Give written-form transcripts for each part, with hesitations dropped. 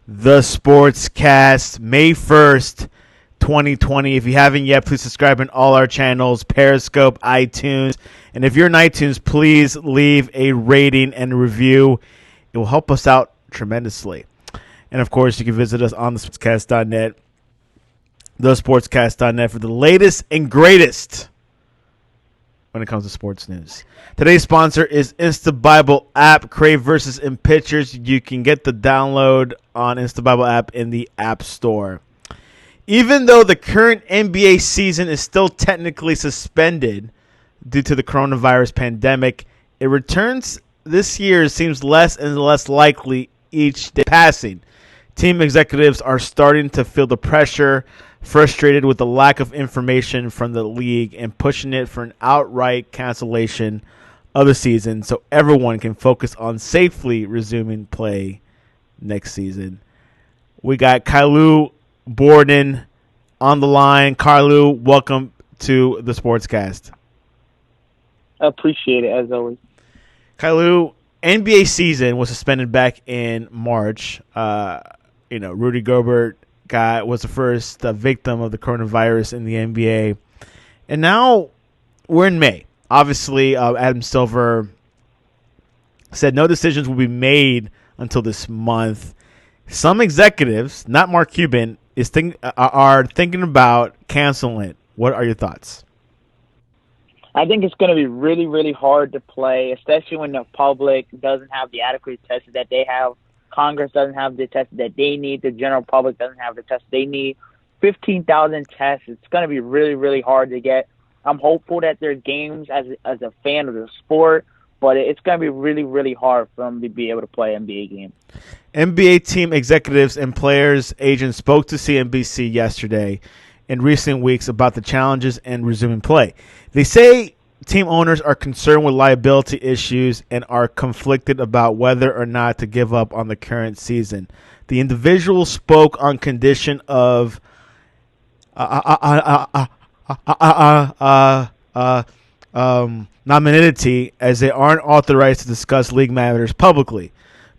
the Sportscast, May 1st, 2020. If you haven't yet, please subscribe on all our channels, Periscope, iTunes. And if you're in iTunes, please leave a rating and review. It will help us out tremendously. And, of course, you can visit us on thesportscast.net, thesportscast.net for the latest and greatest when it comes to sports news. Today's sponsor is InstaBible app, Crave versus in Pictures. You can get the download on InstaBible app in the App Store. Even though the current NBA season is still technically suspended due to the coronavirus pandemic, it returns this year seems less and less likely each day passing. Team executives are starting to feel the pressure, frustrated with the lack of information from the league and pushing it for an outright cancellation of the season so everyone can focus on safely resuming play next season. We got Caillou, Borden on the line. Caillou, welcome to the Sportscast. I appreciate it, as always. Caillou, NBA season was suspended back in March. Rudy Gobert was the first victim of the coronavirus in the NBA. And now we're in May. Obviously, Adam Silver said no decisions will be made until this month. Some executives, not Mark Cuban, are thinking about canceling it. What are your thoughts? I think it's going to be really, really hard to play, especially when the public doesn't have the adequate tests that they have. Congress doesn't have the tests that they need. The general public doesn't have the tests they need. 15,000 tests. It's going to be really, really hard to get. I'm hopeful that there's games as a fan of the sport, but it's going to be really, really hard for them to be able to play NBA games. NBA team executives and players' agents spoke to CNBC yesterday in recent weeks about the challenges in resuming play. They say team owners are concerned with liability issues and are conflicted about whether or not to give up on the current season. The individual spoke on condition of anonymity as they aren't authorized to discuss league matters publicly.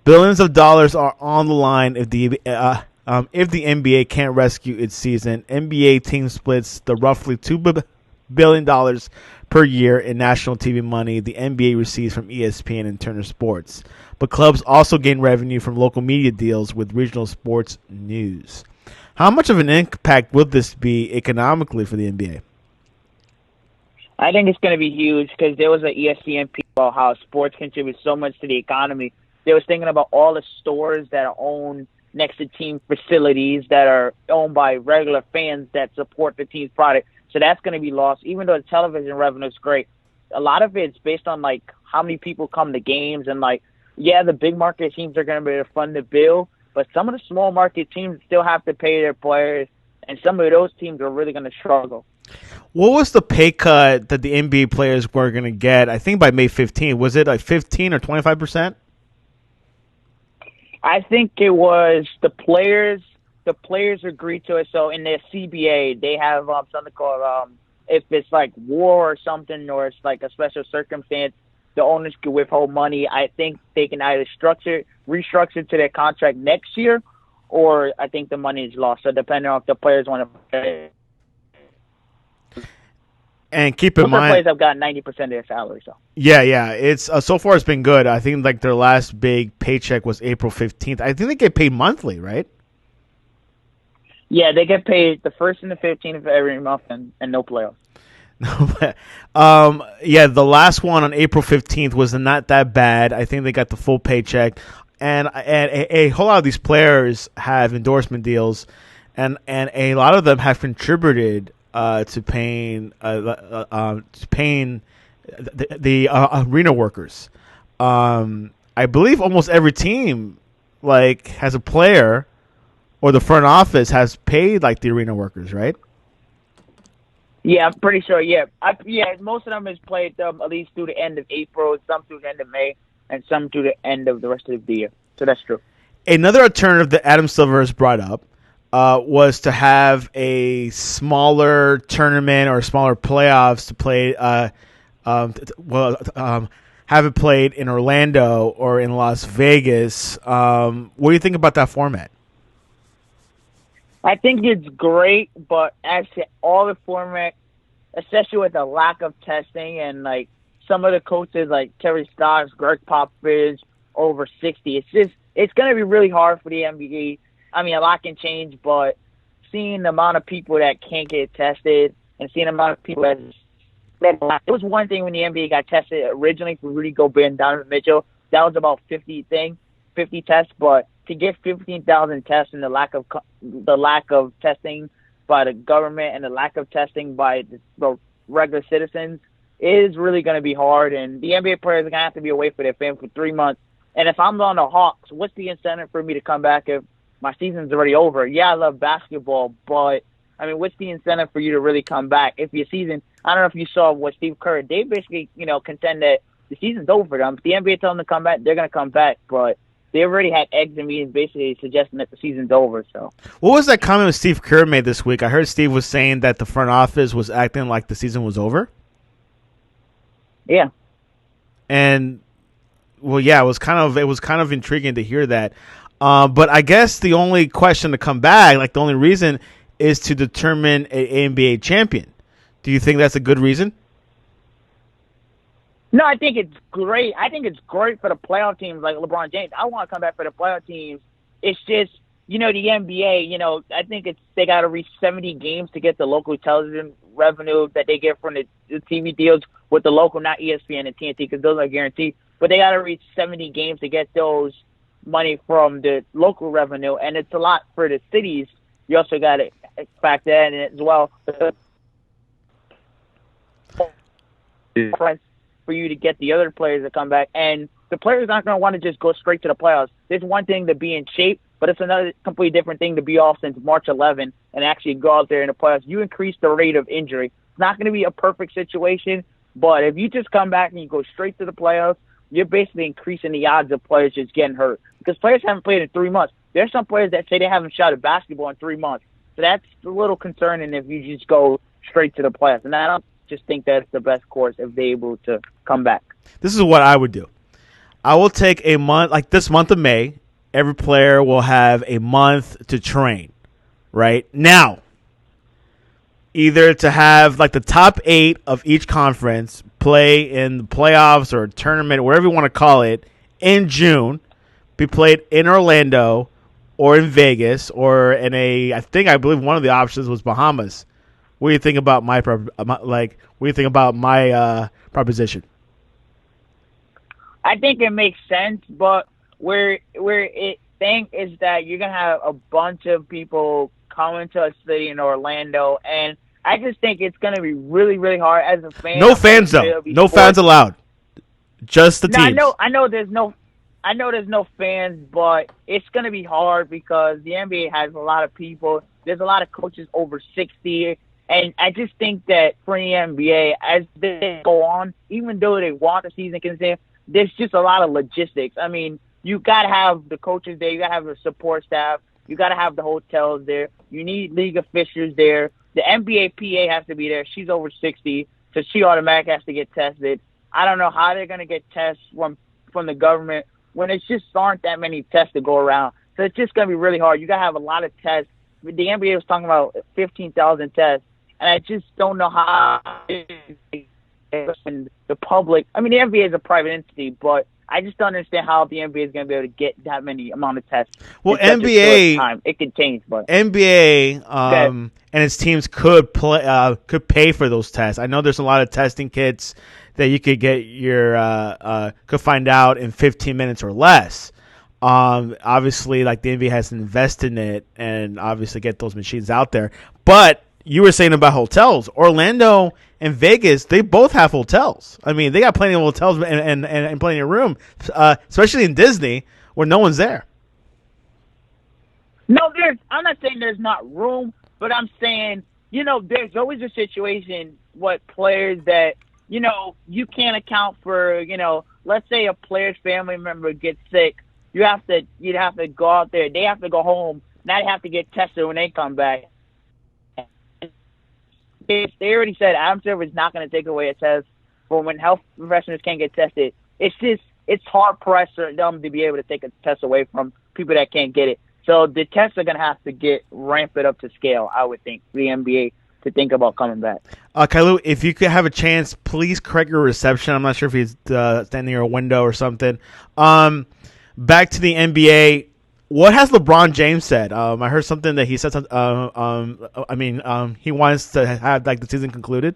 Billions of dollars are on the line if the NBA can't rescue its season. NBA team splits the roughly $2 billion per year in national TV money the NBA receives from ESPN and Turner Sports. But clubs also gain revenue from local media deals with regional sports news. How much of an impact would this be economically for the NBA? I think it's going to be huge because there was an ESPN piece about how sports contributes so much to the economy. They was thinking about all the stores that are owned next to team facilities that are owned by regular fans that support the team's product. So that's going to be lost, even though the television revenue is great. A lot of it's based on, how many people come to games. And, the big market teams are going to be able to fund the bill. But some of the small market teams still have to pay their players. And some of those teams are really going to struggle. What was the pay cut that the NBA players were going to get, I think, by May 15th? Was it 15 or 25%? I think it was the players. The players agreed to it. So in the CBA, they have something called if it's war or something, or it's a special circumstance, the owners can withhold money. I think they can either restructure to their contract next year, or I think the money is lost. So depending on if the players want to play. And keep in mind, players have gotten 90% of their salary. So yeah, it's so far it's been good. I think their last big paycheck was April 15th. I think they get paid monthly, right? Yeah, they get paid the 1st and the 15th of every month, and no playoffs. The last one on April 15th was not that bad. I think they got the full paycheck, and a whole lot of these players have endorsement deals, and a lot of them have contributed to paying the arena workers. I believe almost every team has a player, or the front office has paid the arena workers, right? Yeah, I'm pretty sure. Yeah, most of them has played at least through the end of April, some through the end of May, and some through the end of the rest of the year. So that's true. Another alternative that Adam Silver has brought up was to have a smaller tournament or smaller playoffs to play. Have it played in Orlando or in Las Vegas. What do you think about that format? I think it's great, but actually all the format, especially with the lack of testing and like some of the coaches like Terry Stotts, Greg Popovich, over 60, it's going to be really hard for the NBA. I mean, a lot can change, but seeing the amount of people that can't get tested and seeing the amount of people that it was one thing when the NBA got tested originally for Rudy Gobert and Donovan Mitchell. That was about 50 tests, but to get 15,000 tests and the lack of testing by the government and the lack of testing by the regular citizens is really going to be hard. And the NBA players are going to have to be away from their family for 3 months. And if I'm on the Hawks, what's the incentive for me to come back if my season's already over? Yeah, I love basketball, but I mean, what's the incentive for you to really come back if your season? I don't know if you saw what Steve Kerr. They basically, contend that the season's over for them. If the NBA tells them to come back, they're going to come back. But they already had eggs and meetings basically suggesting that the season's over. So, what was that comment Steve Kerr made this week? I heard Steve was saying that the front office was acting like the season was over. Yeah. And well, yeah, it was kind of intriguing to hear that. But I guess the only question to come back, like the only reason, is to determine an NBA champion. Do you think that's a good reason? No, I think it's great. I think it's great for the playoff teams like LeBron James. I want to come back for the playoff teams. It's just, the NBA, I think they got to reach 70 games to get the local television revenue that they get from the TV deals with the local, not ESPN and TNT, because those are guaranteed. But they got to reach 70 games to get those money from the local revenue, and it's a lot for the cities. You also got to factor that in as well. For you to get the other players to come back, and the players aren't going to want to just go straight to the playoffs. There's one thing to be in shape, but it's another completely different thing to be off since March 11 and actually go out there in the playoffs. You increase the rate of injury. It's not going to be a perfect situation, but if you just come back and you go straight to the playoffs, you're basically increasing the odds of players just getting hurt, because players haven't played in 3 months. There's some players that say they haven't shot at basketball in 3 months. So that's a little concerning if you just go straight to the playoffs. And I don't just think that's the best course if they're able to come back. This is what I would do. I will take a month, like this month of May, every player will have a month to train, right? Now, either to have like the top 8 of each conference play in the playoffs or a tournament, whatever you want to call it, in June, be played in Orlando or in Vegas or I believe one of the options was Bahamas. What do you think about my proposition? I think it makes sense, but where it thing is that you're gonna have a bunch of people coming to a city in Orlando, and I just think it's gonna be really, really hard as a fan. No fans though. No fans allowed. Just the teams. I know there's no fans, but it's gonna be hard because the NBA has a lot of people. There's a lot of coaches over 60. And I just think that for the NBA, as they go on, even though they want the season continue, there's just a lot of logistics. I mean, you got to have the coaches there. You got to have the support staff. You got to have the hotels there. You need league officials there. The NBA PA has to be there. She's over 60, so she automatically has to get tested. I don't know how they're going to get tests from the government when it's just aren't that many tests to go around. So it's just going to be really hard. You got to have a lot of tests. The NBA was talking about 15,000 tests. And I just don't know how the public. I mean, the NBA is a private entity, but I just don't understand how the NBA is going to be able to get that many amount of tests. Well, NBA time. It could change, but NBA and its teams could pay for those tests. I know there's a lot of testing kits that you could get could find out in 15 minutes or less. Obviously, like the NBA has to invest in it and obviously get those machines out there, but you were saying about hotels. Orlando and Vegas, they both have hotels. I mean, they got plenty of hotels and plenty of room, especially in Disney where no one's there. No, I'm not saying there's not room, but I'm saying, there's always a situation with players that, you can't account for, let's say a player's family member gets sick. You'd have to go out there. They have to go home. Now they have to get tested when they come back. They already said Adam Silver is not going to take away a test for when health professionals can't get tested. It's hard pressed for them to be able to take a test away from people that can't get it. So the tests are going to have to get ramped up to scale, I would think, for the NBA to think about coming back. Caillou, if you could have a chance, please correct your reception. I'm not sure if he's standing near a window or something. Back to the NBA. What has LeBron James said? I heard something that he said. He wants to have the season concluded.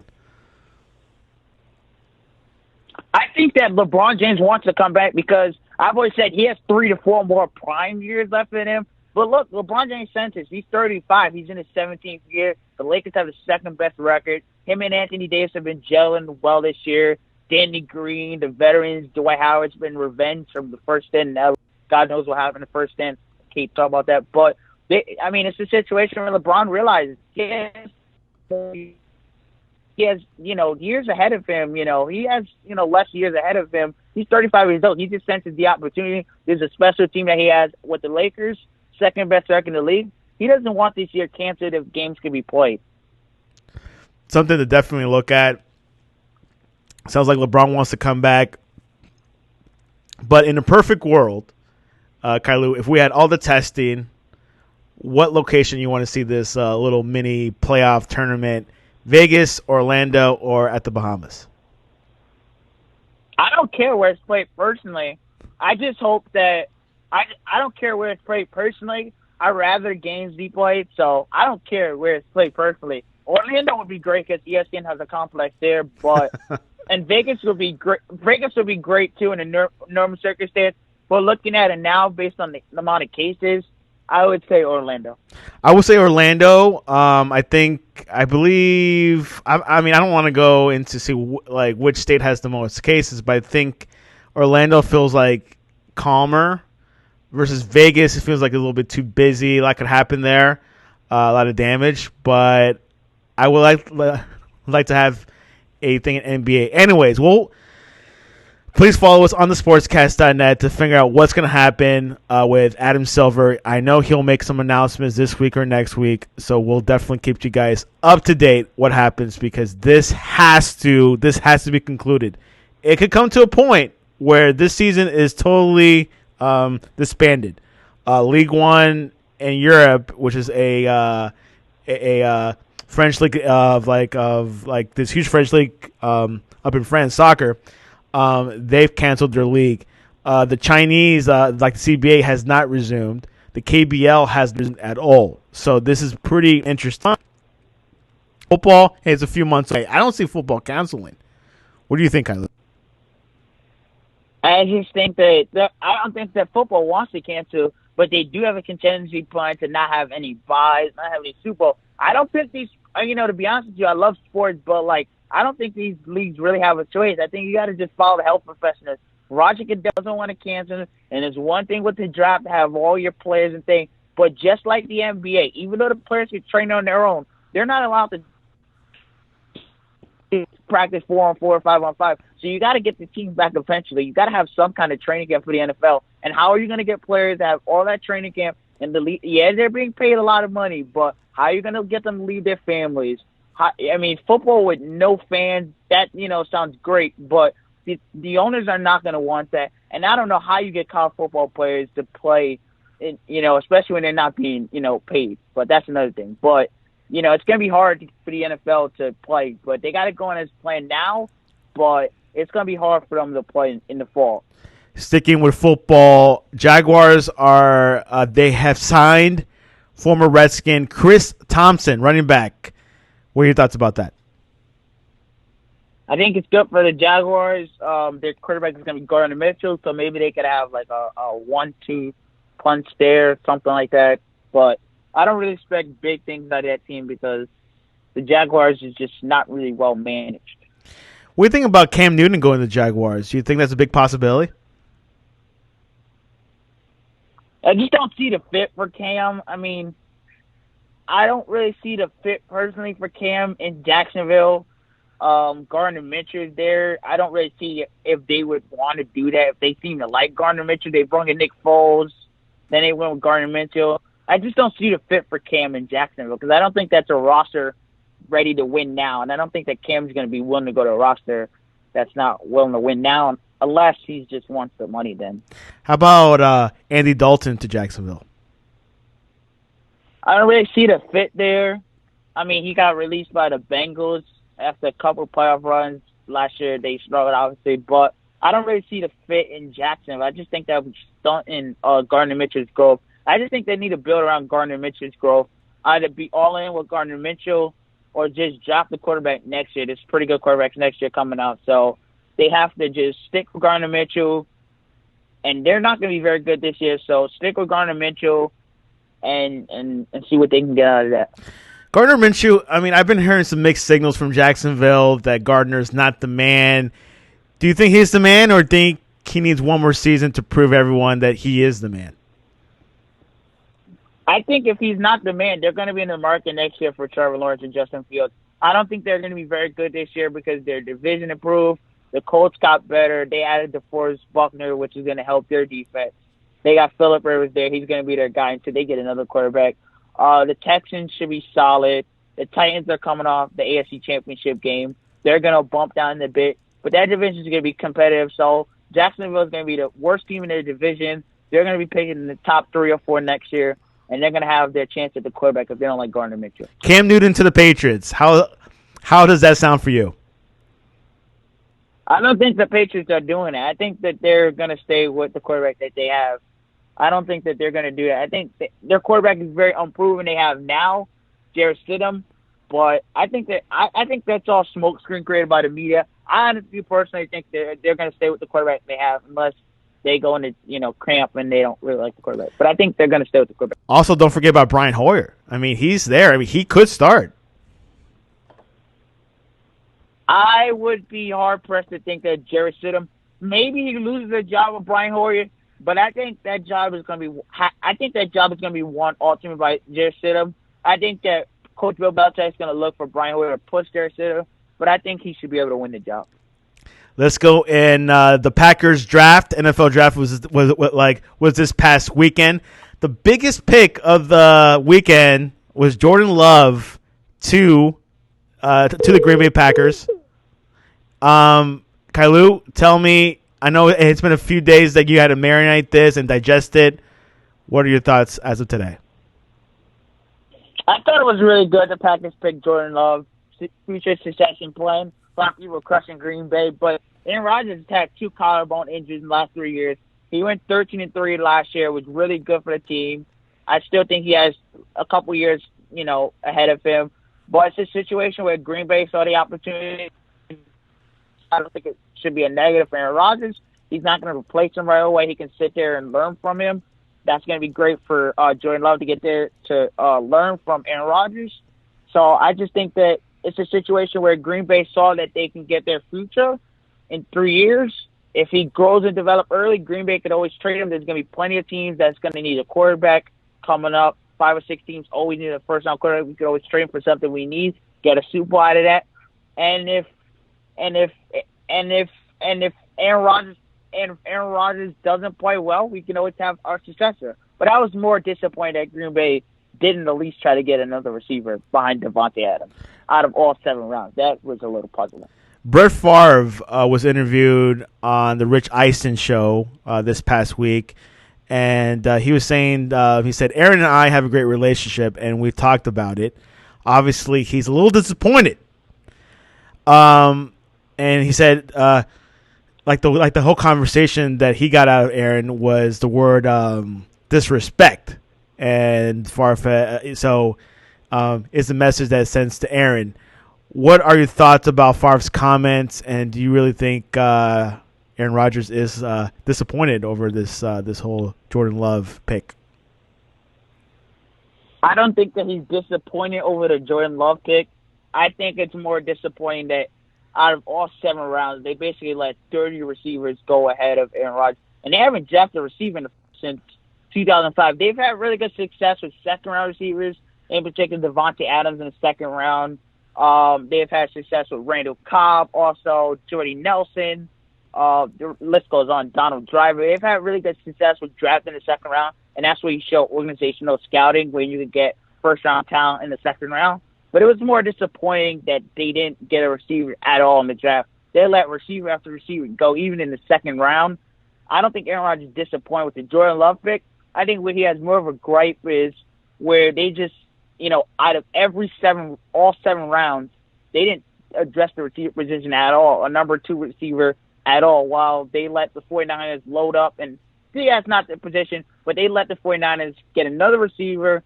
I think that LeBron James wants to come back because I've always said he has 3 to 4 more prime years left in him. But look, LeBron James says he's 35. He's in his 17th year. The Lakers have the second best record. Him and Anthony Davis have been gelling well this year. Danny Green, the veterans, Dwight Howard's been revenge from the first stint. Now, God knows what happened in the first stint. Can't talk about that. But, it's a situation where LeBron realizes he has, years ahead of him. He has, less years ahead of him. He's 35 years old. He just senses the opportunity. There's a special team that he has with the Lakers, second best record in the league. He doesn't want this year canceled if games can be played. Something to definitely look at. Sounds like LeBron wants to come back. But in a perfect world, Caillou, if we had all the testing, what location you want to see this little mini playoff tournament? Vegas, Orlando, or at the Bahamas? I don't care where it's played personally. I just hope that I don't care where it's played personally. I'd rather games be played, so I don't care where it's played personally. Orlando would be great because ESPN has a complex there, but and Vegas would be great. Vegas would be great too in a normal circumstance. But looking at it now, based on the amount of cases, I would say Orlando. I would say Orlando. I believe. I don't want to go into see which state has the most cases, but I think Orlando feels like calmer versus Vegas. It feels like a little bit too busy. A lot could happen there. A lot of damage, but I would like to have a thing in NBA. Anyways, please follow us on the sportscast.net to figure out what's going to happen with Adam Silver. I know he'll make some announcements this week or next week, so we'll definitely keep you guys up to date what happens because this has to be concluded. It could come to a point where this season is totally disbanded. League One in Europe, which is a French league of this huge French league up in France, soccer. They've canceled their league. The Chinese, like the CBA, has not resumed. The KBL hasn't resumed at all. So this is pretty interesting. Football, hey, it's a few months away. I don't see football canceling. What do you think, Caillou? I just think that I don't think that football wants to cancel, but they do have a contingency plan to not have any buys, not have any Super Bowl. I don't think these, to be honest with you, I love sports, but I don't think these leagues really have a choice. I think you got to just follow the health professionals. Roger Goodell doesn't want to cancel, and it's one thing with the draft to have all your players and things, but just like the NBA, even though the players can train on their own, they're not allowed to practice 4-on-4 or 5-on-5. So you got to get the team back eventually. You got to have some kind of training camp for the NFL. And how are you going to get players that have all that training camp in the league? Yeah, they're being paid a lot of money, but how are you going to get them to leave their families? Football with no fans, that, sounds great, but the owners are not going to want that. And I don't know how you get college football players to play, especially when they're not being, paid. But that's another thing. But, it's going to be hard for the NFL to play. But they got to go on as plan now, but it's going to be hard for them to play in the fall. Sticking with football, Jaguars they have signed former Redskin Chris Thompson, running back. What are your thoughts about that? I think it's good for the Jaguars. Their quarterback is going to be Gardner Mitchell, so maybe they could have a 1-2 punch there, something like that. But I don't really expect big things out of that team because the Jaguars is just not really well managed. What do you think about Cam Newton going to the Jaguars? Do you think that's a big possibility? I just don't see the fit for Cam. I don't really see the fit personally for Cam in Jacksonville. Gardner Mitchell is there. I don't really see if they would want to do that. If they seem to like Gardner Mitchell, they brought in Nick Foles. Then they went with Gardner Mitchell. I just don't see the fit for Cam in Jacksonville because I don't think that's a roster ready to win now. And I don't think that Cam's going to be willing to go to a roster that's not willing to win now unless he just wants the money then. How about Andy Dalton to Jacksonville? I don't really see the fit there. I mean, he got released by the Bengals after a couple playoff runs last year. They struggled, obviously, but I don't really see the fit in Jacksonville. I just think that would stunt in Gardner Mitchell's growth. I just think they need to build around Gardner Mitchell's growth. Either be all in with Gardner Mitchell or just drop the quarterback next year. There's pretty good quarterbacks next year coming out, so they have to just stick with Gardner Mitchell, and they're not going to be very good this year, so stick with Gardner Mitchell and see what they can get out of that. Gardner Minshew, I mean, I've been hearing some mixed signals from Jacksonville that Gardner's not the man. Do you think he's the man, or think he needs one more season to prove everyone that he is the man? I think if he's not the man, they're going to be in the market next year for Trevor Lawrence and Justin Fields. I don't think they're going to be very good this year because their division improved. The Colts got better. They added DeForest Buckner, which is going to help their defense. They got Phillip Rivers there. He's going to be their guy until they get another quarterback. The Texans should be solid. The Titans are coming off the AFC Championship game. They're going to bump down a bit. But that division is going to be competitive. So Jacksonville is going to be the worst team in their division. They're going to be picking in the top 3 or 4 next year. And they're going to have their chance at the quarterback if they don't like Gardner Mitchell. Cam Newton to the Patriots. How does that sound for you? I don't think the Patriots are doing it. I think that they're going to stay with the quarterback that they have. I don't think that they're going to do that. I think their quarterback is very unproven. They have now Jarrett Stidham, but I think that's all smokescreen created by the media. I honestly, personally think they're going to stay with the quarterback they have unless they go into cramp and they don't really like the quarterback. But I think they're going to stay with the quarterback. Also, don't forget about Brian Hoyer. I mean, he's there. I mean, he could start. I would be hard pressed to think that Jarrett Stidham, maybe he loses the job with Brian Hoyer, but I think that job is going to be won ultimately by Jarrett Stidham. I think that Coach Bill Belichick is going to look for Brian Hoyer to push Jarrett Stidham, but I think he should be able to win the job. Let's go in the Packers draft. NFL draft was this past weekend. The biggest pick of the weekend was Jordan Love to the Green Bay Packers. Caillou, tell me, I know it's been a few days that you had to marinate this and digest it. What are your thoughts as of today? I thought it was really good the Packers picked Jordan Love, future succession plan. A lot of people were crushing Green Bay, but Aaron Rodgers had 2 collarbone injuries in the last 3 years. He went 13-3 last year, was really good for the team. I still think he has a couple years, ahead of him. But it's a situation where Green Bay saw the opportunity. I don't think it should be a negative for Aaron Rodgers. He's not going to replace him right away. He can sit there and learn from him. That's going to be great for Jordan Love to get there to learn from Aaron Rodgers. So I just think that it's a situation where Green Bay saw that they can get their future in 3 years. If he grows and develops early, Green Bay could always trade him. There's going to be plenty of teams that's going to need a quarterback coming up. 5 or 6 teams always need a first-round quarterback. We could always trade him for something we need, get a Super Bowl out of that. And if Aaron Rodgers doesn't play well, we can always have our successor. But I was more disappointed that Green Bay didn't at least try to get another receiver behind Davante Adams out of all 7 rounds. That was a little puzzling. Brett Favre was interviewed on the Rich Eisen show this past week, and he was saying, he said, Aaron and I have a great relationship, and we've talked about it. Obviously, he's a little disappointed. And he said, like the whole conversation that he got out of Aaron was the word disrespect, and Favre. So, it's the message that it sends to Aaron. What are your thoughts about Favre's comments, and do you really think Aaron Rodgers is disappointed over this whole Jordan Love pick? I don't think that he's disappointed over the Jordan Love pick. I think it's more disappointing that out of all 7 rounds, they basically let 30 receivers go ahead of Aaron Rodgers. And they haven't drafted a receiver since 2005. They've had really good success with second-round receivers, in particular Davante Adams in the second round. They've had success with Randall Cobb, also Jordy Nelson. The list goes on. Donald Driver. They've had really good success with drafting in the second round, and that's where you show organizational scouting, where you can get first-round talent in the second round. But it was more disappointing that they didn't get a receiver at all in the draft. They let receiver after receiver go, even in the second round. I don't think Aaron Rodgers is disappointed with the Jordan Love pick. I think what he has more of a gripe is where they just, out of all 7 rounds, they didn't address the receiver position at all, a number 2 receiver at all, while they let the 49ers load up. And see, that's not the position, but they let the 49ers get another receiver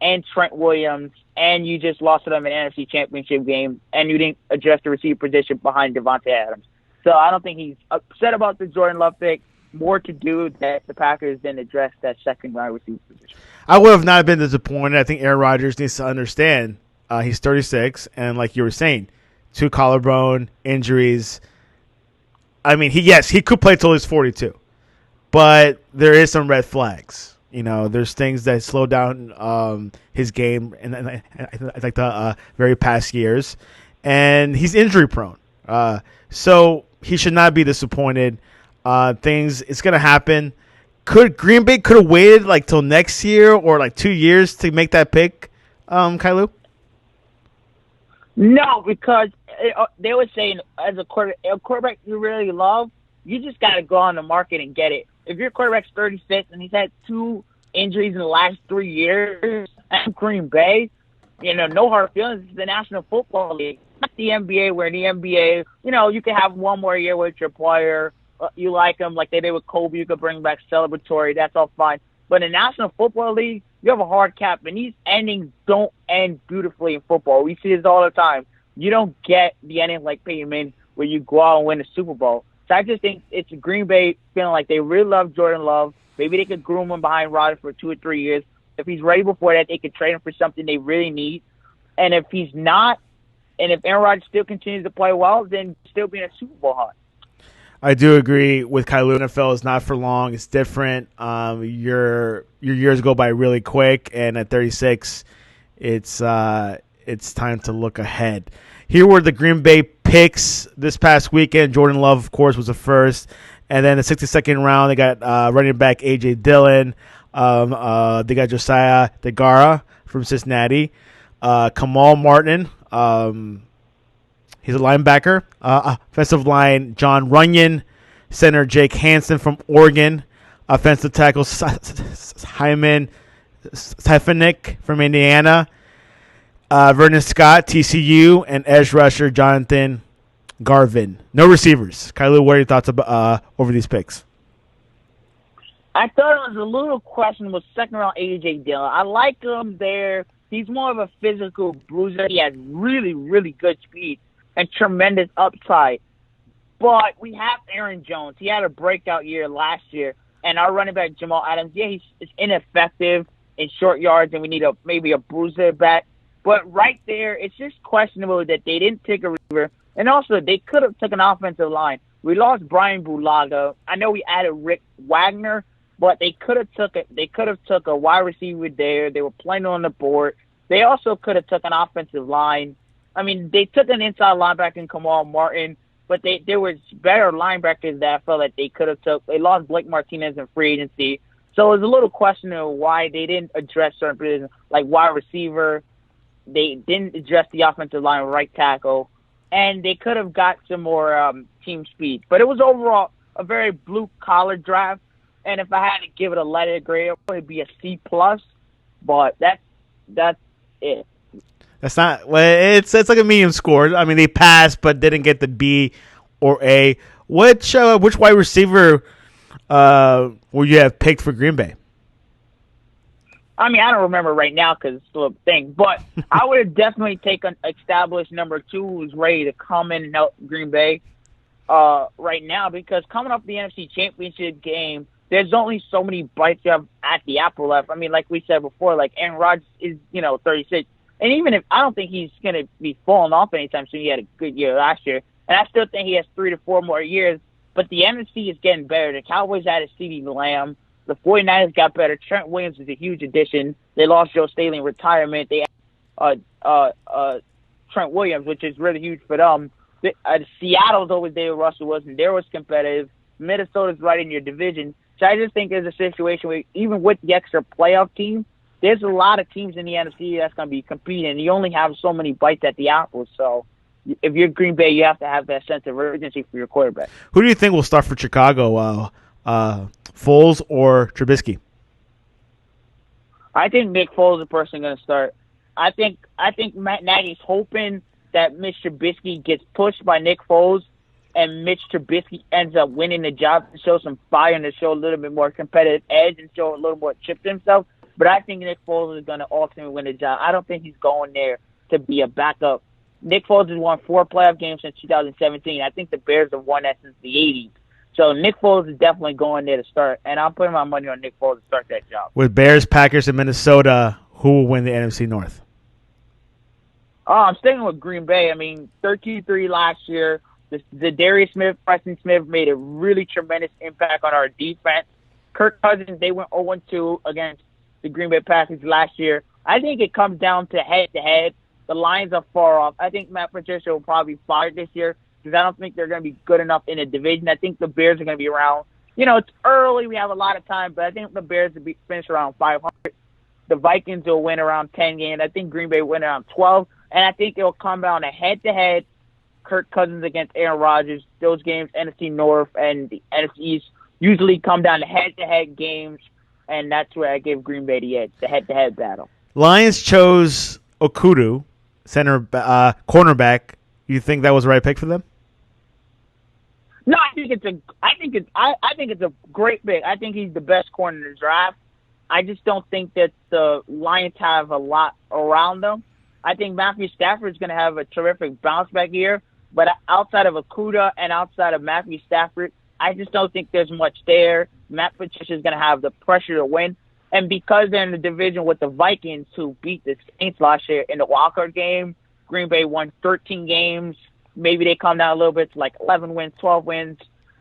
and Trent Williams, and you just lost to them in an NFC Championship game, and you didn't address the receiver position behind Devontae Adams. So I don't think he's upset about the Jordan Love pick. More to do that the Packers didn't address that second-round receiver position. I would have not been disappointed. I think Aaron Rodgers needs to understand he's 36, and like you were saying, 2 collarbone injuries. I mean, he could play till he's 42, but there is some red flags. There's things that slow down his game, and I like the very past years, and he's injury prone. So he should not be disappointed. It's gonna happen. Green Bay could have waited like till next year or like 2 years to make that pick, Caillou? No, because they were saying as a quarterback you really love, you just got to go on the market and get it. If your quarterback's 36 and he's had 2 injuries in the last 3 years at Green Bay, no hard feelings. It's the National Football League, not the NBA, where in the NBA, you can have one more year with your player. You like them like they did with Kobe. You could bring back celebratory. That's all fine. But in the National Football League, you have a hard cap, and these endings don't end beautifully in football. We see this all the time. You don't get the ending like Peyton Manning where you go out and win the Super Bowl. So I just think it's Green Bay feeling like they really love Jordan Love. Maybe they could groom him behind Rodgers for 2 or 3 years. If he's ready before that, they could trade him for something they really need. And if he's not, and if Aaron Rodgers still continues to play well, then still be in a Super Bowl hunt. I do agree with Caillou. NFL is not for long. It's different. Your years go by really quick, and at 36, it's time to look ahead. Here were the Green Bay picks this past weekend. Jordan Love, of course, was the first. And then the 62nd round, they got running back A.J. Dillon. They got Josiah DeGara from Cincinnati. Kamal Martin, he's a linebacker. Offensive line, John Runyon. Center, Jake Hansen from Oregon. Offensive tackle, Hyman Stefanik from Indiana. Vernon Scott, TCU, and edge rusher Jonathan Garvin. No receivers. Caillou, what are your thoughts about over these picks? I thought it was a little questionable second-round A.J. Dillon. I like him there. He's more of a physical bruiser. He has really, really good speed and tremendous upside. But we have Aaron Jones. He had a breakout year last year. And our running back, Jamal Adams, he's ineffective in short yards, and we need maybe a bruiser back. But right there, it's just questionable that they didn't take a receiver. And also, they could have taken an offensive line. We lost Brian Bulaga. I know we added Rick Wagner, but they could have took a wide receiver there. They were playing on the board. They also could have took an offensive line. I mean, they took an inside linebacker in Kamal Martin, but there was better linebackers that I felt like they could have took. They lost Blake Martinez in free agency. So it was a little questionable why they didn't address certain positions, like wide receiver. They didn't address the offensive line, right tackle, and they could have got some more team speed. But it was overall a very blue-collar draft, and if I had to give it a letter grade, it would probably be a C+, but that's it. That's not. Well, it's like a medium score. I mean, they passed, but didn't get the B or A. Which wide receiver would you have picked for Green Bay? I mean, I don't remember right now because it's still a thing, but I would have definitely taken established number 2 who's ready to come in and help Green Bay right now, because coming up the NFC Championship game, there's only so many bites you have at the apple left. I mean, like we said before, like Aaron Rodgers is 36. And even if I don't think he's going to be falling off anytime soon, he had a good year last year. And I still think he has 3 to 4 more years. But the NFC is getting better. The Cowboys added CeeDee Lamb. The 49ers got better. Trent Williams is a huge addition. They lost Joe Staley in retirement. They Trent Williams, which is really huge for them. Seattle's always there with Russell Wilson. They was competitive. Minnesota's right in your division. So I just think there's a situation where even with the extra playoff team, there's a lot of teams in the NFC that's going to be competing. You only have so many bites at the apple. So if you're Green Bay, you have to have that sense of urgency for your quarterback. Who do you think will start for Chicago, Foles or Trubisky? I think Nick Foles is the person going to start. I think Matt Nagy's hoping that Mitch Trubisky gets pushed by Nick Foles, and Mitch Trubisky ends up winning the job to show some fire and to show a little bit more competitive edge and show a little more chip to himself. But I think Nick Foles is going to ultimately win the job. I don't think he's going there to be a backup. Nick Foles has won 4 playoff games since 2017. I think the Bears have won that since the 80s. So Nick Foles is definitely going there to start, and I'm putting my money on Nick Foles to start that job. With Bears, Packers, and Minnesota, who will win the NFC North? Oh, I'm sticking with Green Bay. I mean, 13-3 last year. The Darius Smith, Preston Smith made a really tremendous impact on our defense. Kirk Cousins, they went 0-2 against the Green Bay Packers last year. I think it comes down to head-to-head. The Lions are far off. I think Matt Patricia will probably be fired this year because I don't think they're going to be good enough in the division. I think the Bears are going to be around. It's early. We have a lot of time, but I think the Bears will finish around 500. The Vikings will win around 10 games. I think Green Bay will win around 12. And I think it will come down to head-to-head, Kirk Cousins against Aaron Rodgers. Those games, NFC North and the NFC East, usually come down to head-to-head games, and that's where I give Green Bay the edge, the head-to-head battle. Lions chose Okudu, cornerback. You think that was the right pick for them? No, I think it's a great pick. I think he's the best corner in the draft. I just don't think that the Lions have a lot around them. I think Matthew Stafford is going to have a terrific bounce back year, but outside of Okuda and outside of Matthew Stafford, I just don't think there's much there. Matt Patricia is going to have the pressure to win, and because they're in the division with the Vikings, who beat the Saints last year in the wildcard game, Green Bay won 13 games. Maybe they come down a little bit to like 11 wins, 12 wins.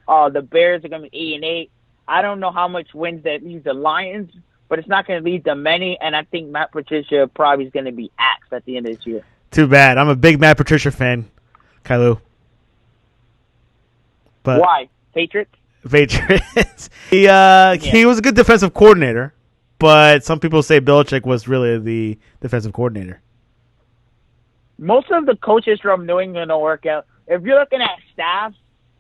The Bears are going to be 8-8. I don't know how much wins that leaves the Lions, but it's not going to lead to many, and I think Matt Patricia probably is going to be axed at the end of this year. Too bad. I'm a big Matt Patricia fan, Caillou. But why? Patriots? Patriots. He was a good defensive coordinator, but some people say Belichick was really the defensive coordinator. Most of the coaches from New England don't work out. If you're looking at staffs,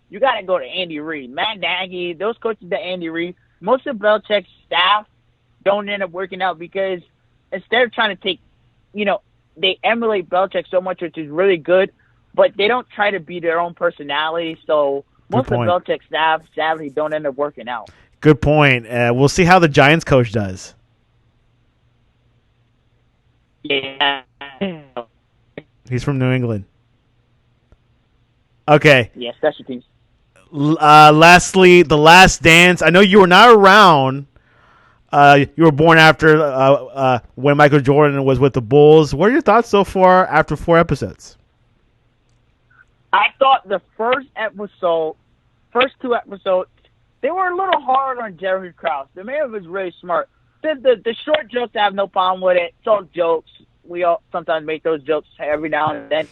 you got to go to Andy Reid. Matt Nagy, those coaches that Andy Reid, most of Belichick's staff don't end up working out because instead of trying to take, they emulate Belichick so much, which is really good, but they don't try to be their own personality. So most of Belichick's staff, sadly, don't end up working out. Good point. We'll see how the Giants coach does. Yeah. He's from New England. Okay. Yeah, special teams. Lastly, The Last Dance. I know you were not around. You were born after when Michael Jordan was with the Bulls. What are your thoughts so far after 4 episodes? I thought the first 2 episodes, they were a little hard on Jerry Krause. The man was really smart. The short jokes, I have no problem with it. It's all jokes. We all sometimes make those jokes every now and then.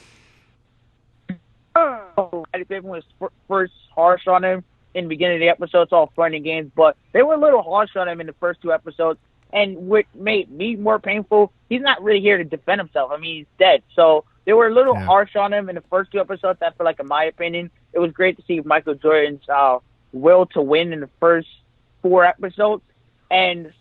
I think was first harsh on him in the beginning of the episode. It's all fun and games, but they were a little harsh on him in the first 2 episodes. And what made me more painful, he's not really here to defend himself. I mean, he's dead. So they were a little harsh on him in the first 2 episodes. I feel like, in my opinion, it was great to see Michael Jordan's will to win in the first 4 episodes. And,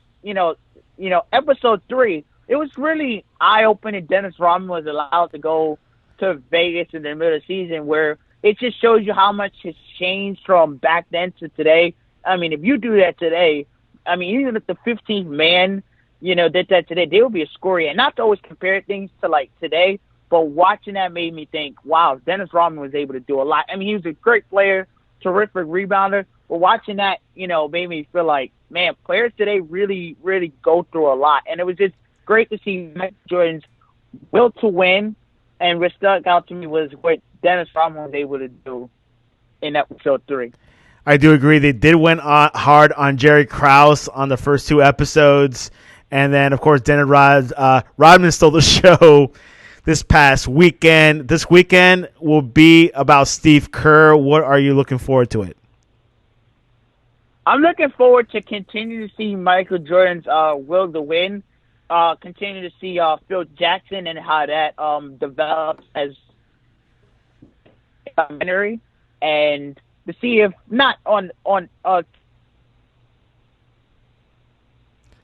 episode 3, it was really eye-opening. Dennis Rodman was allowed to go to Vegas in the middle of the season, where it just shows you how much has changed from back then to today. I mean, if you do that today, I mean, even if the 15th man, did that today, they would be a scorer. And not to always compare things to, like, today, but watching that made me think, wow, Dennis Rodman was able to do a lot. I mean, he was a great player, terrific rebounder, but watching that, made me feel like, man, players today really, really go through a lot. And it was just great to see Michael Jordan's will to win. And what stuck out to me was what Dennis Rodman was able to do in episode 3. I do agree. They did win hard on Jerry Krause on the first 2 episodes. And then, of course, Dennis Rodman stole the show this past weekend. This weekend will be about Steve Kerr. What are you looking forward to it? I'm looking forward to continue to see Michael Jordan's will to win. Continue to see Phil Jackson and how that develops as a documentary, and to see if not on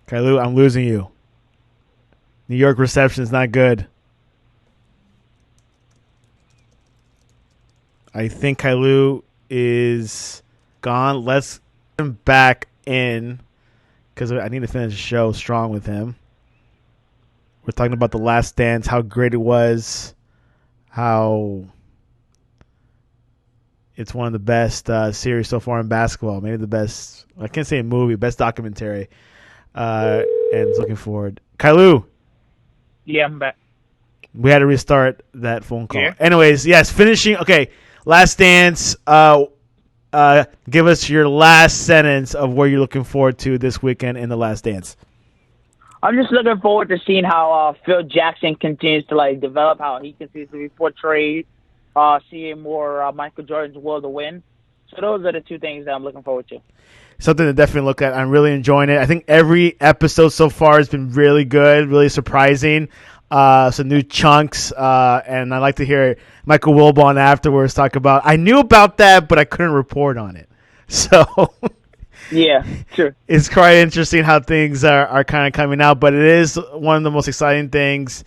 Caillou, I'm losing you. New York reception is not good. I think Caillou is gone. Let's get him back in because I need to finish the show strong with him. We're talking about The Last Dance, how great it was, how it's one of the best series so far in basketball. Maybe the best, I can't say a movie, best documentary. And looking forward. Caillou. Yeah, I'm back. We had to restart that phone call. Yeah. Anyways, yes, finishing. Okay, Last Dance. Give us your last sentence of what you're looking forward to this weekend in The Last Dance. I'm just looking forward to seeing how Phil Jackson continues to develop, how he continues to be portrayed, seeing more Michael Jordan's will to win. So those are the two things that I'm looking forward to. Something to definitely look at. I'm really enjoying it. I think every episode so far has been really good, really surprising. Some new chunks, and I like to hear Michael Wilbon afterwards talk about, I knew about that, but I couldn't report on it. So yeah, sure. It's quite interesting how things are kind of coming out, but it is one of the most exciting things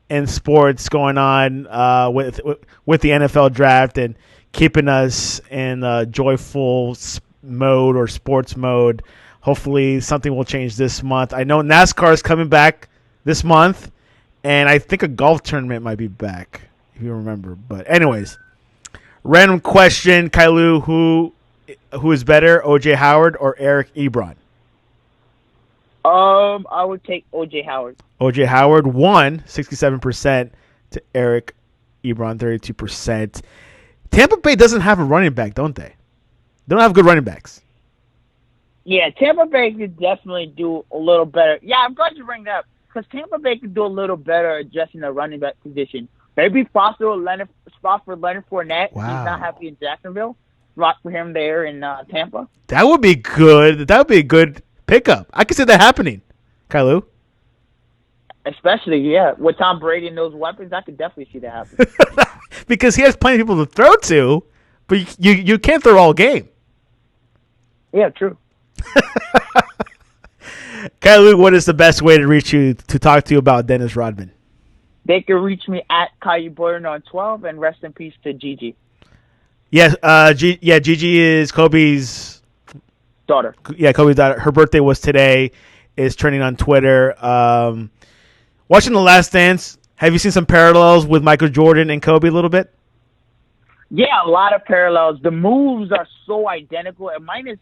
in sports going on with the NFL draft and keeping us in a joyful mode or sports mode. Hopefully something will change this month. I know NASCAR is coming back this month, and I think a golf tournament might be back, if you remember. But anyways, random question, Caillou, who is better, O.J. Howard or Eric Ebron? I would take O.J. Howard. O.J. Howard won 67% to Eric Ebron 32%. Tampa Bay doesn't have a running back, don't they? They don't have good running backs. Yeah, Tampa Bay could definitely do a little better. Yeah, I'm glad you bring that up because Tampa Bay could do a little better adjusting the running back position. Maybe possible spot for Leonard Fournette. Wow. He's not happy in Jacksonville. Rock for him there in Tampa. That would be good. That would be a good pickup. I could see that happening, Caillou. Especially, yeah, with Tom Brady and those weapons, I could definitely see that happen. Because he has plenty of people to throw to, but you can't throw all game. Yeah, true. Caillou, what is the best way to reach you to talk to you about Dennis Rodman? They can reach me at Caillou Borden on 12, and rest in peace to Gigi. Yes, Gigi is Kobe's daughter. Yeah, Kobe's daughter. Her birthday was today. Is trending on Twitter. Watching The Last Dance, have you seen some parallels with Michael Jordan and Kobe a little bit? Yeah, a lot of parallels. The moves are so identical, and minus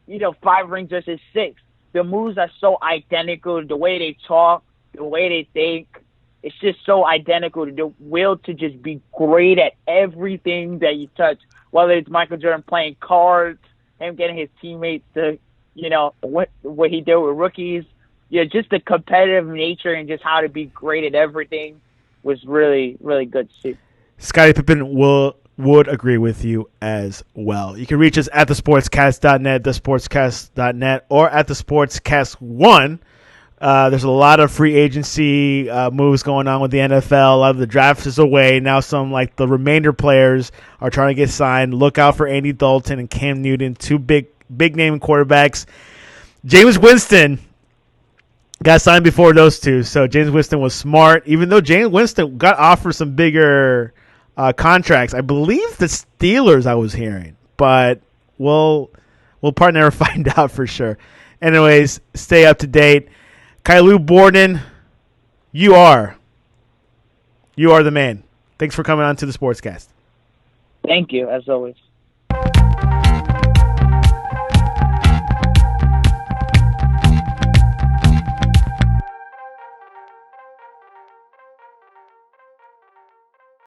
5 rings versus 6. The moves are so identical. The way they talk, the way they think, it's just so identical. The will to just be great at everything that you touch, whether it's Michael Jordan playing cards, him getting his teammates to, what he did with rookies. Yeah, just the competitive nature and just how to be great at everything was really, really good to see. Scottie Pippen would agree with you as well. You can reach us at thesportscast.net, thesportscast.net, or at thesportscast1. There's a lot of free agency moves going on with the NFL. A lot of the draft is away. Now some, like the remainder players, are trying to get signed. Look out for Andy Dalton and Cam Newton, two big-name quarterbacks. James Winston got signed before those two, so James Winston was smart. Even though James Winston got offered some bigger contracts, I believe the Steelers, I was hearing, but we'll probably never find out for sure. Anyways, stay up to date. Caillou Borden, you are the man. Thanks for coming on to the Sportscast. Thank you, as always.